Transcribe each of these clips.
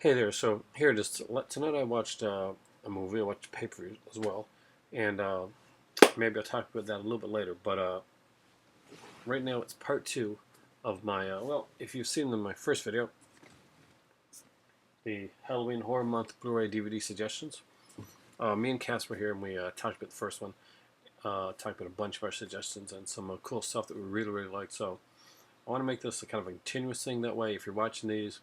Hey there, so here it is. Tonight I watched a movie, I watched pay-per-view as well, and maybe I'll talk about that a little bit later, but right now it's part two of my, well, if you've seen my first video, the Halloween Horror Month Blu-ray DVD suggestions. Me and Cass were here and we talked about the first one, talked about a bunch of our suggestions and some cool stuff that we really, really liked, so I want to make this a kind of a continuous thing. That way, if you're watching these,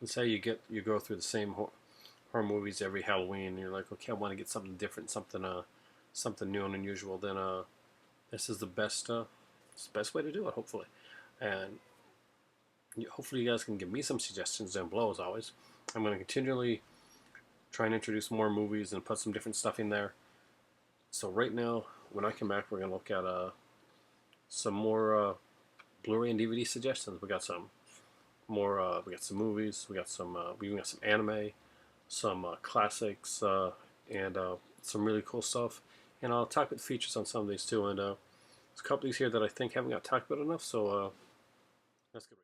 let's say you go through the same horror movies every Halloween, and you're like, okay, I want to get something different, something new and unusual. Then this is it's the best way to do it, hopefully. And hopefully you guys can give me some suggestions down below as always. I'm going to continually try and introduce more movies and put some different stuff in there. So right now, when I come back, we're going to look at some more Blu-ray and DVD suggestions. We got some more. We got some movies. We even got some anime, some classics, and some really cool stuff. And I'll talk about the features on some of these too. And there's a couple of these here that I think haven't got talked about enough. So let's get.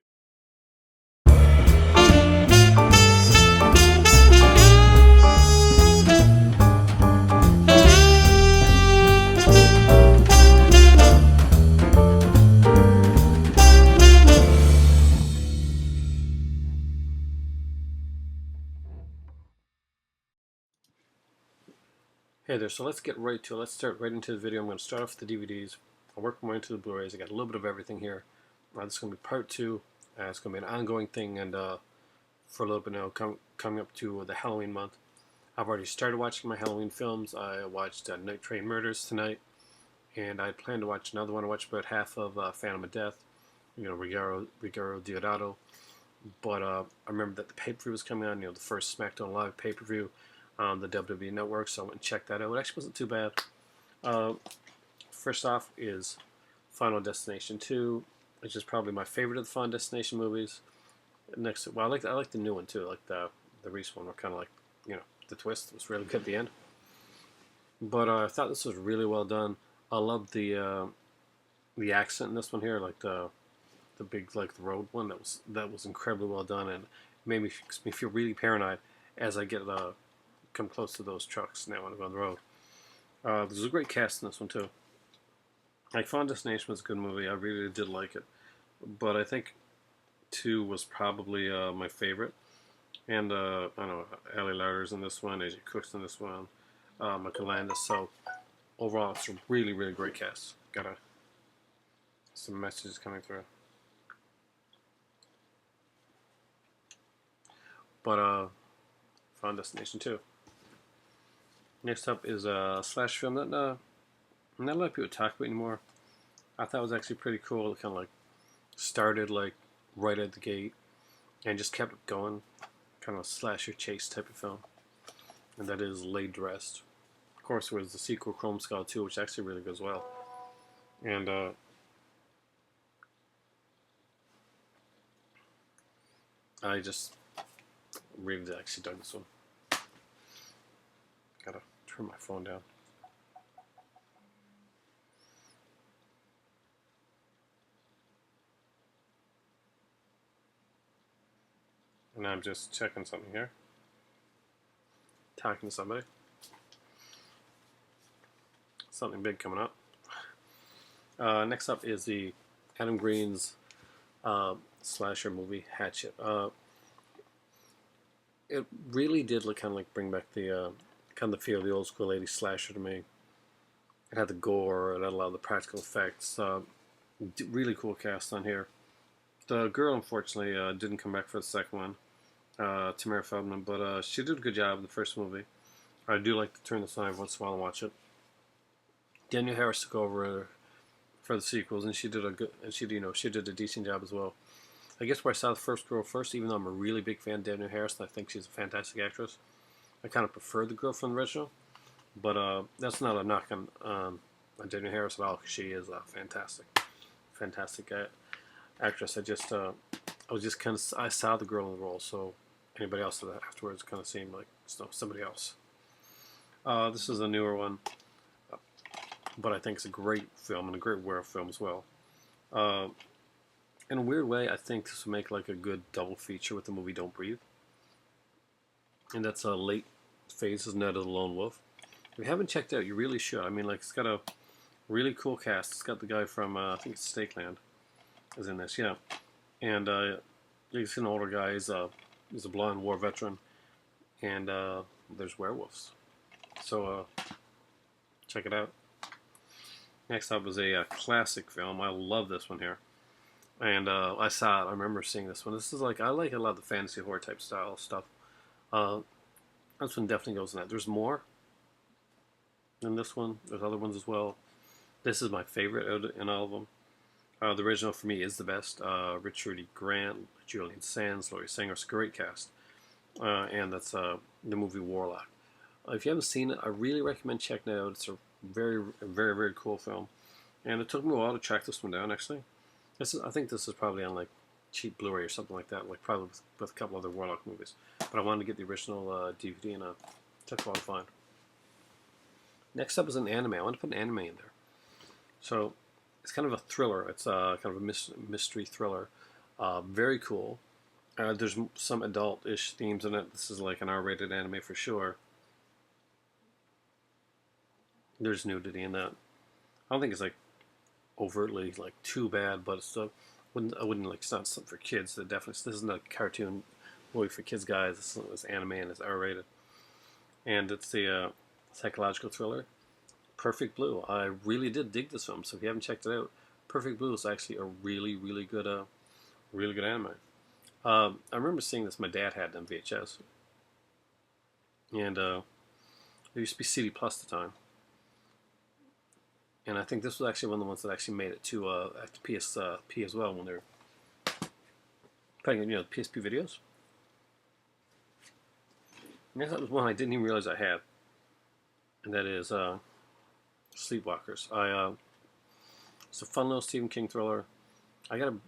Hey there, so let's get right to it. Let's start right into the video. I'm going to start off with the DVDs. I'll work my way into the Blu-rays. I got a little bit of everything here. This is going to be part two. It's going to be an ongoing thing, and for a little bit now, coming up to the Halloween month. I've already started watching my Halloween films. I watched Night Train Murders tonight, and I plan to watch another one. I watched about half of Phantom of Death, Rigaro Diodato. But I remember that the pay-per-view was coming on, the first SmackDown Live pay-per-view on the WWE Network, so I went and checked that out. It actually wasn't too bad. Uh, First off is Final Destination 2, which is probably my favorite of the Final Destination movies. Next, well, I like the new one too. Like the recent one, were kind of like the twist was really good at the end. But I thought this was really well done. I loved the accent in this one here, like the big like the road one. That was incredibly well done, and makes me feel really paranoid as I get come close to those trucks now when I go on the road. There's a great cast in this one too. Like Final Destination was a good movie. I really did like it, but I think two was probably my favorite. And I don't know, Ali Larter's in this one, AJ Cook's in this one, Michael Landis. So overall, it's a really, really great cast. Got some messages coming through. But Final Destination 2. Next up is a slash film that not a lot of people talk about anymore. I thought it was actually pretty cool. It kind of like started like right at the gate and just kept it going. Kind of a slasher chase type of film. And that is Laid to Rest. Of course, there was the sequel Chrome Skull 2, which actually really goes well. And I just really actually dug this one. Gotta turn my phone down. And I'm just checking something here. Talking to somebody. Something big coming up. Next up is the Adam Green's slasher movie Hatchet. It really did kind of like bring back the kind of the feel of the old school 80s slasher to me. It had the gore, it had a lot of the practical effects. Really cool cast on here. The girl, unfortunately, didn't come back for the second one, Tamara Feldman, but she did a good job in the first movie. I do like to turn this on every once in a while and watch it. Danielle Harris took over for the sequels, and she did a decent job as well. I guess where I saw the first girl first, even though I'm a really big fan of Danielle Harris, and I think she's a fantastic actress, I kind of prefer the girl from the original. But that's not a knock on Danielle Harris at all, because she is a fantastic actress. I was just kind of, I saw the girl in the role, so anybody else that afterwards kind of seemed like somebody else. This is a newer one, but I think it's a great film and a great werewolf film as well. In a weird way, I think this would make like a good double feature with the movie Don't Breathe. and that's a late phases Night of the Lone Wolf. If you haven't checked it out, you really should. I mean, like, it's got a really cool cast. It's got the guy from I think it's Stakeland is in this, yeah, and he's an older guy. He's a blonde war veteran, and there's werewolves. So check it out. Next up was a classic film. I love this one here. And I saw it. I remember seeing this one. This is like, I like a lot of the fantasy horror type style stuff. Uh, this one definitely goes in that. There's more in this one. There's other ones as well. This is my favorite in all of them. The original for me is the best. Richard E. Grant, Julian Sands, Laurie Singer. It's a great cast. And that's the movie Warlock. If you haven't seen it, I really recommend checking it out. It's a very, very, very cool film. And it took me a while to track this one down, actually. I think this is probably on like cheap Blu-ray or something like that, like probably with a couple other Warlock movies. But I wanted to get the original DVD, and it took a while to find. Next up is an anime. I want to put an anime in there. So it's kind of a thriller. It's kind of a mystery thriller. Very cool. There's some adult-ish themes in it. This is like an R-rated anime for sure. There's nudity in that. I don't think it's like overtly like too bad, but it's I wouldn't like, it's not something for kids. This isn't a cartoon movie for kids, guys. This is anime and it's R-rated, and it's the psychological thriller Perfect Blue. I really did dig this film, so if you haven't checked it out, Perfect Blue is actually a really, really good anime. I remember seeing this. My dad had it on VHS, and there used to be CD Plus at the time. And I think this was actually one of the ones that actually made it to PSP as well when they're playing, PSP videos. And that was one I didn't even realize I had, and that is Sleepwalkers. It's a fun little Stephen King thriller. I gotta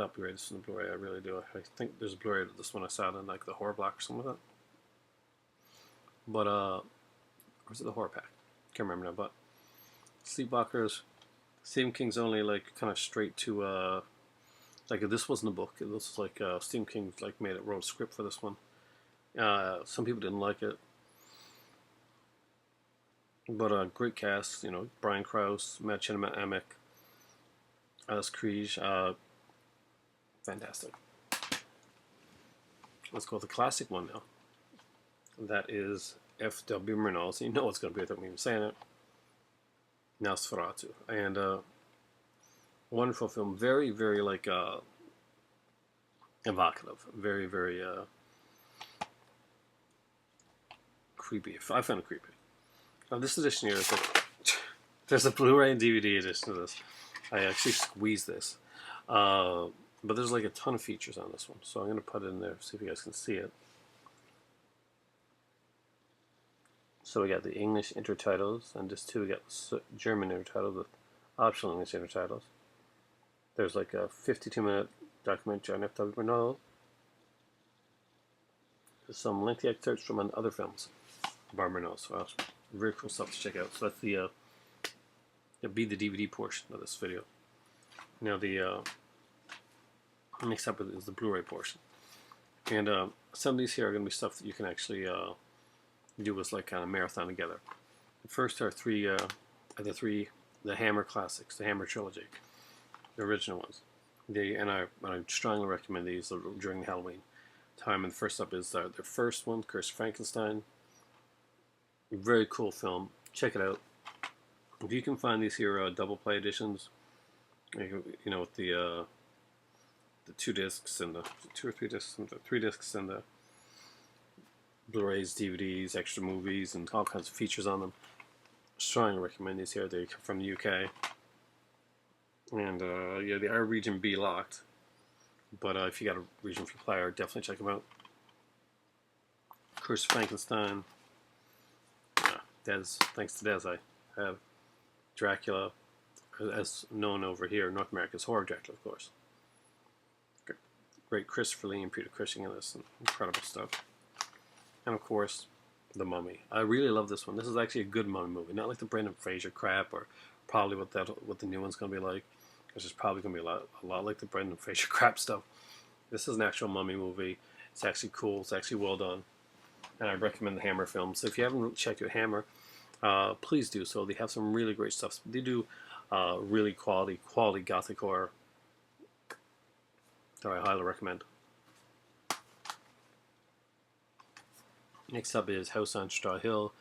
upgrade this in the Blu-ray. I really do. I think there's a Blu-ray of this one I saw in like the horror block or something like that. But or was it the horror pack? Can't remember now. But Sleepwalkers, Stephen King's only like kind of straight to like if this wasn't a book, this was like Stephen King like wrote a script for this one. Some people didn't like it, but great cast. Brian Krause, Matt Amick, Alice Krige, fantastic. Let's go with the classic one now. That is F.W. Murnau. So you know what's going to be without me even saying it. Nosferatu, and wonderful film, very, very like evocative, very, very creepy. I found it creepy. Now this edition here is like there's a Blu-ray and DVD edition of this. I actually squeezed this, but there's like a ton of features on this one, so I'm gonna put it in there see if you guys can see it. So we got the English intertitles, and just we got the German intertitles with optional English intertitles. There's like a 52-minute documentary on F.W. Murnau. There's some lengthy excerpts from other films by Murnau, so that's very cool stuff to check out. So that's the DVD portion of this video. Now the next up is the Blu-ray portion, and some of these here are going to be stuff that you can actually do as like kind of marathon together. The first are the Hammer classics, the Hammer trilogy, the original ones. I strongly recommend these during the Halloween time. And the first up is their first one, Curse of Frankenstein. Very cool film. Check it out. If you can find these here double play editions, with the 2 discs and the 2 or 3 discs and the 3 discs and the Blu-rays, DVDs, extra movies, and all kinds of features on them. Strongly recommend these here. They come from the UK. And they are region B locked. But if you got a region free player, definitely check them out. Curse of Frankenstein. Thanks to Des, I have Dracula, as known over here in North America as Horror Dracula, of course. Great Christopher Lee and Peter Cushing in this, and incredible stuff. And of course, The Mummy. I really love this one. This is actually a good Mummy movie, not like the Brendan Fraser crap, or probably what the new one's going to be like. It's just probably going to be a lot like the Brendan Fraser crap stuff. This is an actual Mummy movie. It's actually cool. It's actually well done. and I recommend the Hammer films. So if you haven't checked out Hammer, please do so. They have some really great stuff. They do really quality gothic horror that I highly recommend. Next up is House on Straw Hill.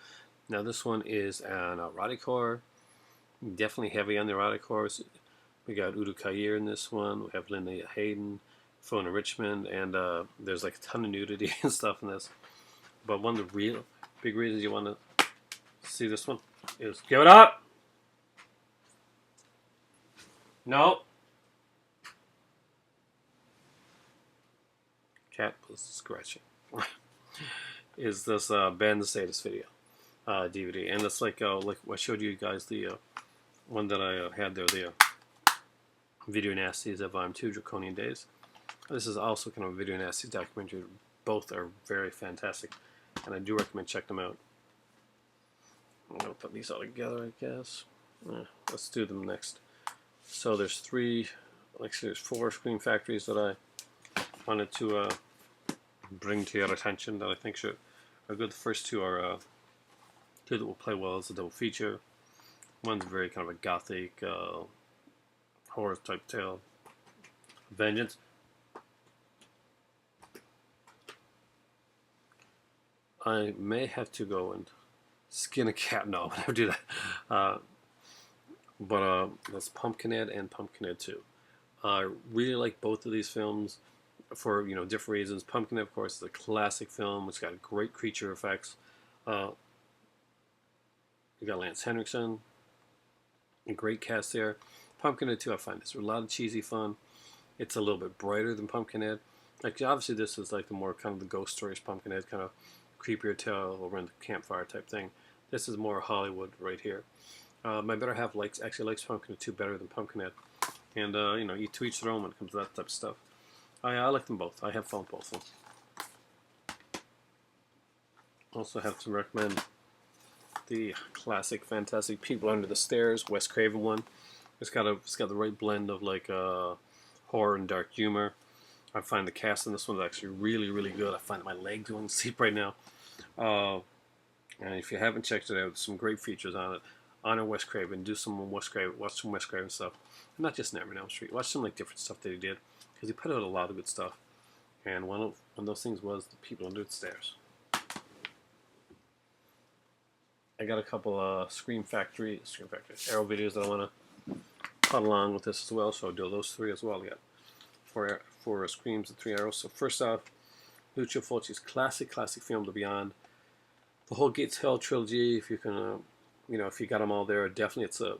Now this one is an erotic horror, definitely heavy on the erotic horrors. We got Udo Kier in this one. We have Linda Hayden, Fiona Richmond, and there's like a ton of nudity and stuff in this. But one of the real big reasons you want to see this one is give it up. No. Cat was scratching. Is this Ben the Sadist video DVD, and it's like I showed you guys the one that I had there, the Video Nasties of I'm 2 Draconian Days. This is also kind of a Video Nasties documentary. Both are very fantastic, and I do recommend checking them out. I'm going to put these all together, I guess. Let's do them next. So there's there's 4 Scream Factories that I wanted to bring to your attention that I think are good. The first 2 are 2 that will play well as a double feature. One's very kind of a gothic horror type tale. Vengeance. I may have to go and skin a cat. No, I never do that. But that's Pumpkinhead and Pumpkinhead 2. I really like both of these films for different reasons. Pumpkinhead, of course, is a classic film. It's got great creature effects. You got Lance Henriksen, a great cast there. Pumpkinhead 2, I find this a lot of cheesy fun. It's a little bit brighter than Pumpkinhead. Like obviously, this is like the more kind of the ghost stories Pumpkinhead, kind of creepier tale around the campfire type thing. This is more Hollywood right here. My better half actually likes Pumpkinhead 2 better than Pumpkinhead, and to each their own when it comes to that type of stuff. I like them both. I have fun with both of them. Also have to recommend the classic, fantastic People Under the Stairs, Wes Craven one. It's got the right blend of like horror and dark humor. I find the cast in this one is actually really, really good. I find my legs going to sleep right now. And if you haven't checked it out, some great features on it. Honor Wes Craven. Do some Wes Craven. Watch some Wes Craven stuff. And not just Nightmare on Elm Street. Watch some like different stuff that he did, because he put out a lot of good stuff. And one of those things was the People Under the Stairs. I got a couple Scream Factory Arrow videos that I want to put along with this as well. So I'll do those 3 as well. I got 4 Screams and 3 Arrows. So first off, Lucio Fulci's classic film, The Beyond. The whole Gates Hell trilogy, if you can, if you got them all there, definitely it's the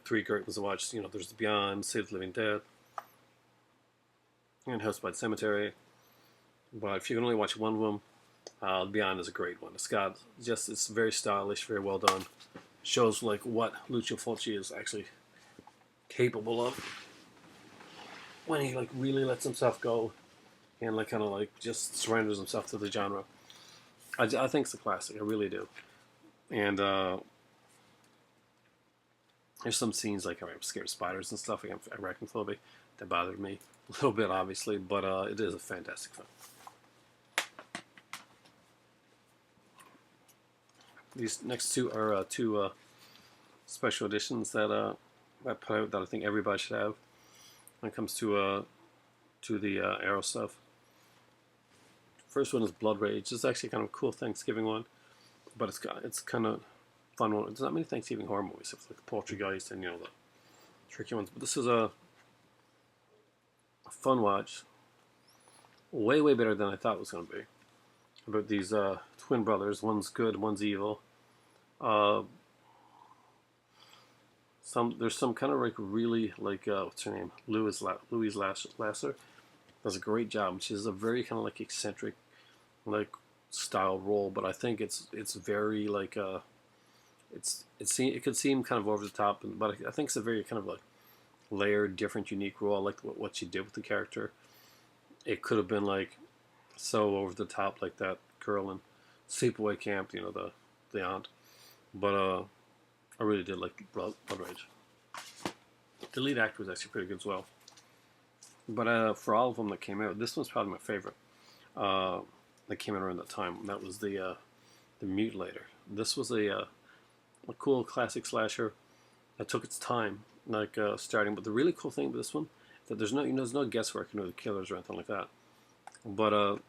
3 great ones to watch. There's The Beyond, Save the Living Dead, and House by the Cemetery. But if you can only watch one of them, The Beyond is a great one. It's very stylish, very well done. Shows like what Lucio Fulci is actually capable of when he like really lets himself go and like kind of like just surrenders himself to the genre. I think it's a classic. I really do. And there's some scenes like I'm scared of spiders and stuff. Like arachnophobia that bothered me a little bit, obviously, but it is a fantastic film. These next 2 are 2 special editions that I put out that I think everybody should have when it comes to the Arrow stuff. First one is Blood Rage. It's actually kind of a cool Thanksgiving one, but it's kind of fun one. There's not many Thanksgiving horror movies. It's like the Poltergeist and the tricky ones. But this is a fun watch. Way better than I thought it was going to be. About these twin brothers. One's good, one's evil. There's some kind of like really like what's her name? Louise Lasser does a great job. She's a very kind of like eccentric like style role, but I think it's very like it could seem kind of over the top, but I think it's a very kind of like layered, different, unique role. I like what she did with the character. It could have been like so over the top, like that girl in Sleepaway Camp, the aunt. But I really did like Blood Rage. The lead actor was actually pretty good as well. But for all of them that came out, this one's probably my favorite. that came out around that time. That was the Mutilator. This was a cool classic slasher that took its time, like starting. But the really cool thing about this one is that there's no guesswork into the killers or anything like that. But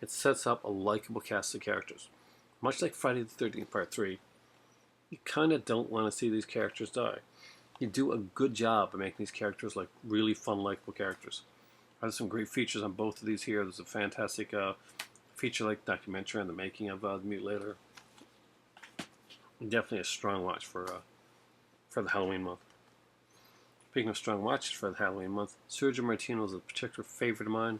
it sets up a likable cast of characters. Much like Friday the 13th Part 3, you kind of don't want to see these characters die. You do a good job of making these characters like really fun, likable characters. There's some great features on both of these here. There's a fantastic feature-length documentary on the making of the Mutilator. Definitely a strong watch for the Halloween month. Speaking of strong watches for the Halloween month, Sergio Martino is a particular favorite of mine.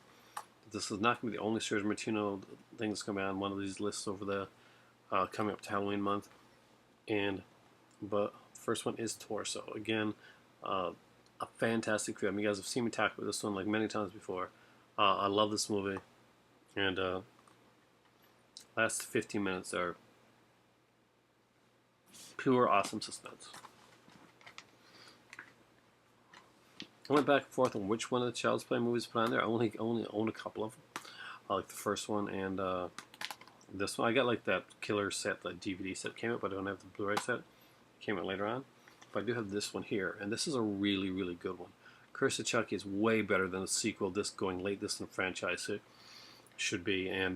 This is not going to be the only Sergio Martino thing that's going to be on one of these lists over the coming up to Halloween month. But the first one is Torso. Again, a fantastic film. You guys have seen me talk about this one like many times before. I love this movie, and last 15 minutes are pure awesome suspense. I went back and forth on which one of the Child's Play movies to put on there. I only own a couple of them. I like the first one and this one. I got like that killer set, the DVD set came out, but I don't have the Blu-ray set. It came out later on. But I do have this one here, and this is a really, really good one. Curse of Chucky is way better than the sequel, this going late this in the franchise should be, and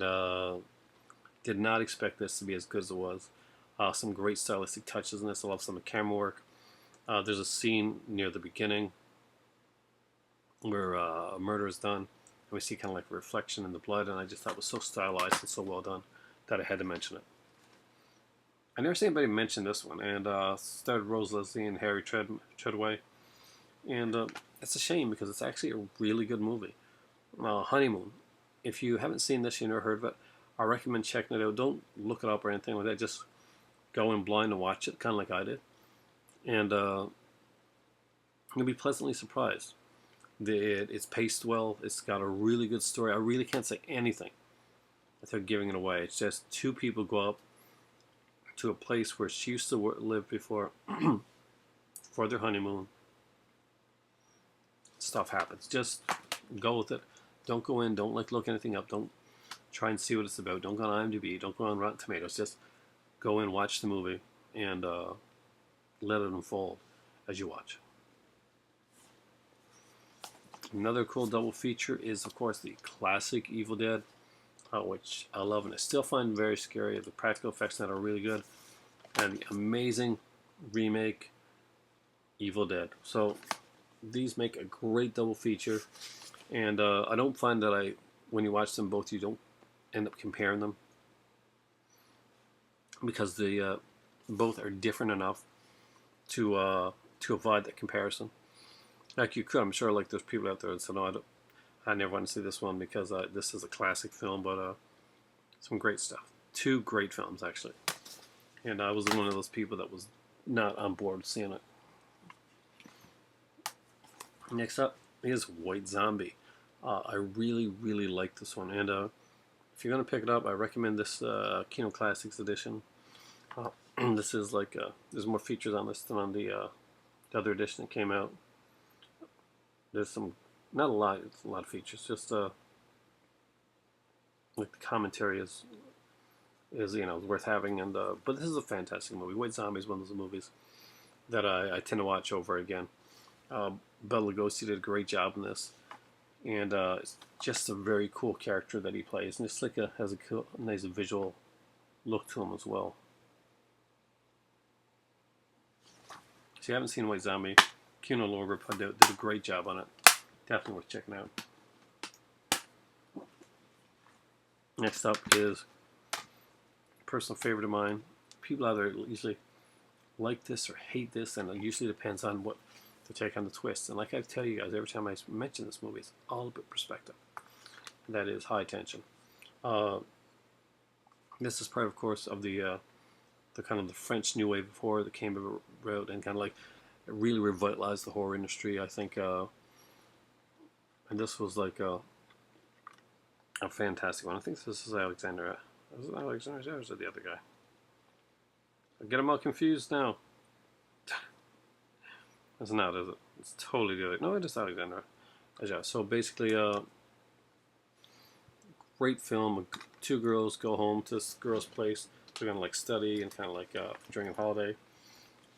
did not expect this to be as good as it was. Some great stylistic touches in this. I love some of the camera work. There's a scene near the beginning where a murder is done, and we see kind of like a reflection in the blood, and I just thought it was so stylized and so well done that I had to mention it. I never seen anybody mention this one, and starred Rose Leslie and Harry Treadway, and it's a shame because it's actually a really good movie. Honeymoon. If you haven't seen this, you never heard of it, I recommend checking it out. Don't look it up or anything like that. Just go in blind and watch it, kind of like I did, and you'll be pleasantly surprised. It's paced well. It's got a really good story. I really can't say anything without giving it away. It's just two people go up to a place where she used to live before for their honeymoon. Stuff happens. Just go with it. Don't go in. Don't look anything up. Don't try and see what it's about. Don't go on IMDb. Don't go on Rotten Tomatoes. Just go in, watch the movie, and let it unfold as you watch. Another cool double feature is, of course, the classic Evil Dead, which I love and I still find very scary. The practical effects that are really good, and the amazing remake Evil Dead. So these make a great double feature, and I don't find that when you watch them both, you don't end up comparing them because the both are different enough to avoid that comparison. Like you could, I'm sure. Like there's people out there that say, "No, I never want to see this one because this is a classic film." But some great stuff. Two great films actually, and I was one of those people that was not on board with seeing it. Next up is White Zombie. I really, really like this one, and if you're gonna pick it up, I recommend this Kino Classics edition. This is like there's more features on this than on the other edition that came out. There's some, not a lot, it's a lot of features, just like the commentary is worth having, and but this is a fantastic movie. White Zombie is one of those movies that I tend to watch over again. Bela Lugosi did a great job in this, and it's just a very cool character that he plays, and it's like has a cool, nice visual look to him as well. If you haven't seen White Zombie, Kino Lorber did a great job on it. Definitely worth checking out. Next up is a personal favorite of mine. People either usually like this or hate this, and it usually depends on what they take on the twist. And like I tell you guys every time I mention this movie, it's all about perspective. And that is High Tension. This is part, of course, of the kind of the French new wave of horror that came about and kind of like it really revitalized the horror industry, I think. And this was like a fantastic one. I think this is Alexander. Is it Alexander or is it the other guy? I get them all confused now. It's not, is it? It's totally the other. No, it is Alexander. Yeah, so basically, great film. Two girls go home to this girl's place. They're gonna like study and kind of like during a holiday.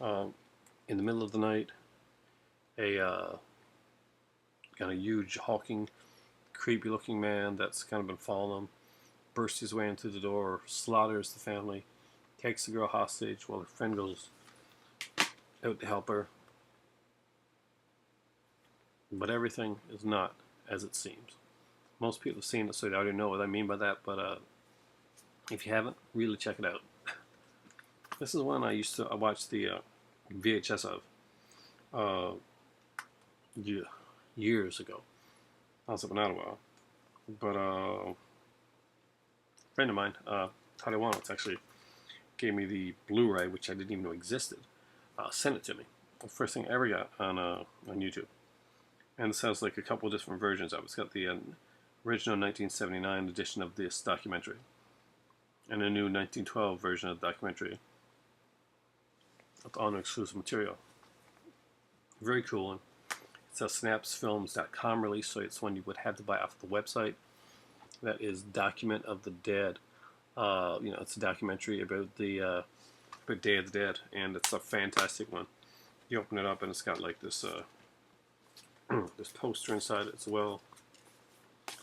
In the middle of the night, a kind of huge hulking, creepy-looking man that's kind of been following them bursts his way into the door, slaughters the family, takes the girl hostage while her friend goes out to help her. But everything is not as it seems. Most people have seen it, so they already know what I mean by that, but if you haven't, really check it out. This is one I watched the VHS of years ago. I was up and out a while. But a friend of mine, Taiwanese, actually gave me the Blu-ray, which I didn't even know existed. Sent it to me. The first thing I ever got on YouTube. And this has like a couple different versions of it. It's got the original 1979 edition of this documentary and a new 1912 version of the documentary with all new exclusive material. Very cool one. It's a snapsfilms.com release, so it's one you would have to buy off the website. That is Document of the Dead. It's a documentary about the Day of the Dead, and it's a fantastic one. You open it up, and it's got like this this poster inside it as well,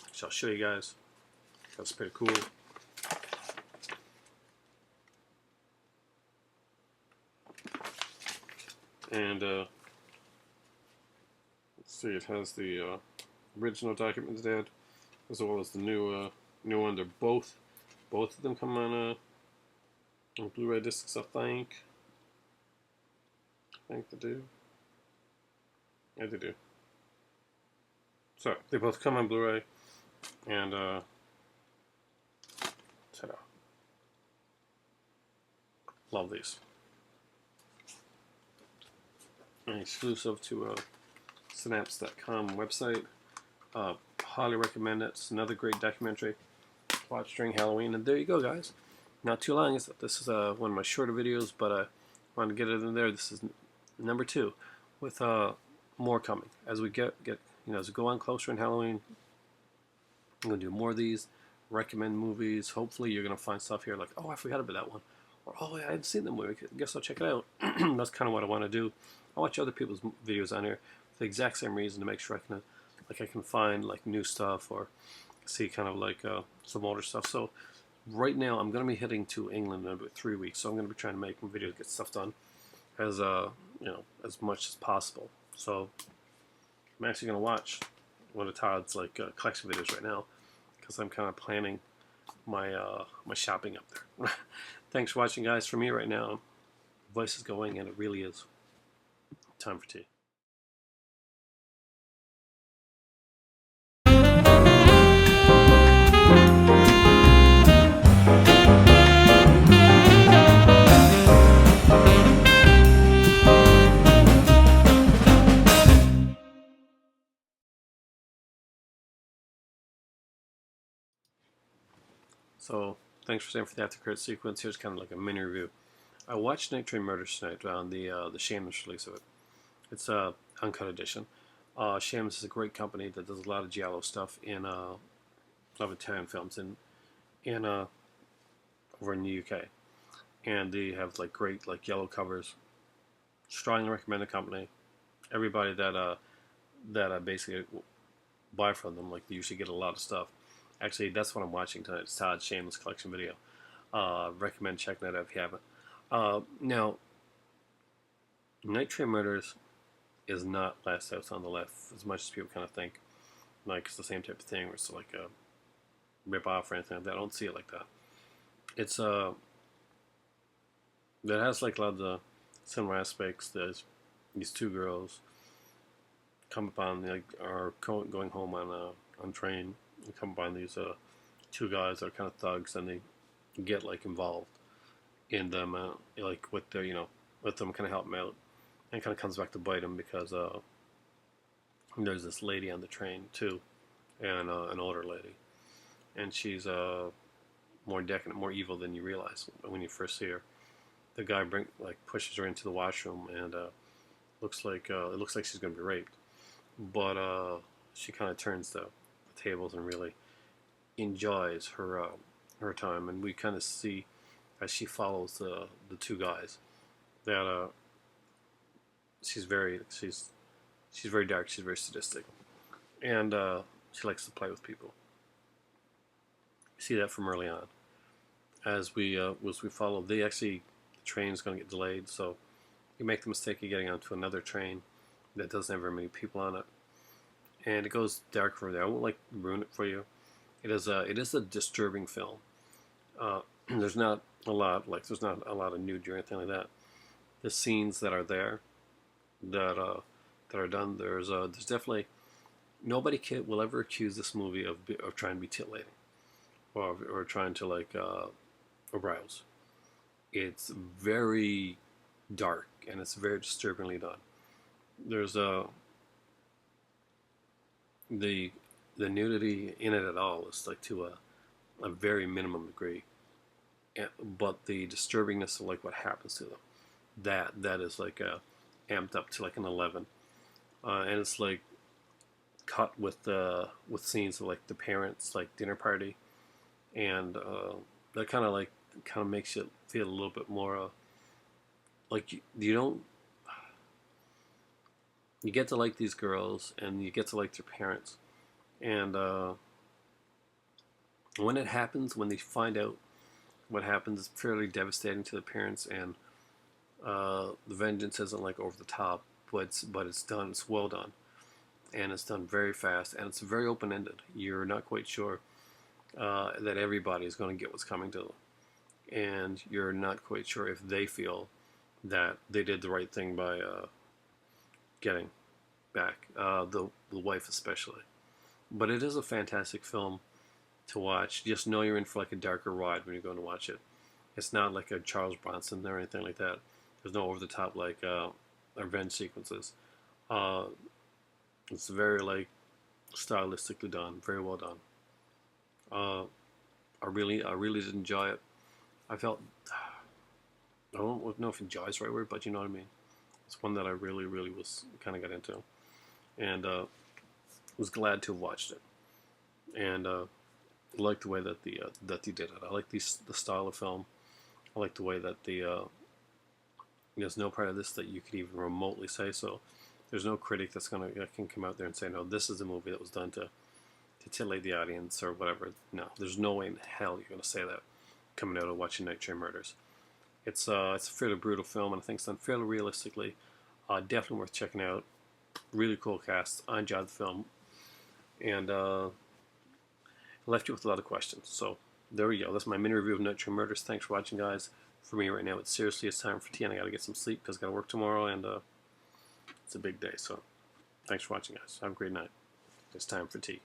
which I'll show you guys. That's pretty cool. And let's see, it has the original Document of the Dead as well as the new one. They're both of them come on Blu-ray discs, I think. I think they do. Yeah, they do. So they both come on Blu-ray, and ta-da! Love these. And exclusive to Synapse.com website. Highly recommend it. It's another great documentary. Watch during Halloween, and there you go, guys. Not too long. This is one of my shorter videos, but I wanted to get it in there. This is number 2, with more coming as we get as we go on closer in Halloween. I'm gonna do more of these. Recommend movies. Hopefully, you're gonna find stuff here like, oh, I forgot about that one, or oh, I hadn't seen that movie. I guess I'll check it out. That's kind of what I want to do. I watch other people's videos on here for the exact same reason, to make sure I can find like new stuff or see kind of like some older stuff. So right now I'm going to be heading to England in about 3 weeks, so I'm going to be trying to make videos, get stuff done as as much as possible. So I'm actually going to watch one of Todd's like collection videos right now, because I'm kind of planning my my shopping up there. Thanks for watching, guys. For me right now, voice is going, and it really is time for tea. So, thanks for staying for the after credit sequence. Here's kind of like a mini review. I watched Night Train Murders tonight on the Shameless release of it. It's a uncut edition. Shameless is a great company that does a lot of giallo stuff in of Italian films in over in the UK, and they have like great like yellow covers. Strongly recommend the company. Everybody that I basically buy from them, like, they usually get a lot of stuff. Actually, that's what I'm watching tonight. It's Todd's Shameless collection video. Recommend checking that out if you haven't. Now, Night Train Murders is not Last House on the Left, as much as people kind of think. Like, it's the same type of thing where it's like a rip-off or anything like that. I don't see it like that. It's, it has like a lot of the similar aspects. There's these two girls come upon, like, are going home on train, and come upon these two guys that are kind of thugs, and they get like involved in them, like with their, with them, kind of help them out, and kind of comes back to bite them because there's this lady on the train too, and an older lady, and she's more decadent, more evil than you realize when you first see her. The guy pushes her into the washroom, and it looks like she's gonna be raped, but she kind of turns the tables and really enjoys her time, and we kind of see as she follows the two guys that she's very dark, she's very sadistic, and she likes to play with people. You see that from early on. As we follow, the train's going to get delayed, so you make the mistake of getting onto another train that doesn't have very many people on it, and it goes dark from there. I won't like ruin it for you. It is a disturbing film. There's not a lot of nudity or anything like that. The scenes that are there that are done, there's definitely nobody will ever accuse this movie of trying to be titillating or trying to like arouse. It's very dark and it's very disturbingly done. There's the the nudity in it at all is like to a very minimum degree, but the disturbingness of like what happens to them, that is like amped up to like an 11, and it's like cut with scenes of like the parents like dinner party, and that kind of makes you feel a little bit more like you don't you get to like these girls and you get to like their parents, and when it happens, when they find out what happens, it's fairly devastating to the parents, and the vengeance isn't like over the top, but it's done, it's well done, and it's done very fast, and it's very open ended. You're not quite sure that everybody is going to get what's coming to them, and you're not quite sure if they feel that they did the right thing by getting back the wife especially. But it is a fantastic film to watch. Just know you're in for like a darker ride when you're going to watch it. It's not like a Charles Bronson or anything like that. There's no over the top like revenge sequences. It's very like stylistically done, very well done. I really did enjoy it. I felt I don't know if enjoy is the right word, but you know what I mean. It's one that I really was kind of got into, and was glad to have watched it, and like the way that that they did it. I like the style of film. I like the way that there's no part of this that you could even remotely say so. There's no critic that can come out there and say, no, this is a movie that was done to titillate the audience or whatever. No, there's no way in hell you're going to say that coming out of watching Night Train Murders. It's a fairly brutal film, and I think it's done fairly realistically. Definitely worth checking out. Really cool cast. I enjoyed the film, and left you with a lot of questions. So there we go. That's my mini review of Night Train Murders. Thanks for watching, guys. For me right now, it's time for tea, and I got to get some sleep because I got to work tomorrow, and it's a big day. So thanks for watching, guys. Have a great night. It's time for tea.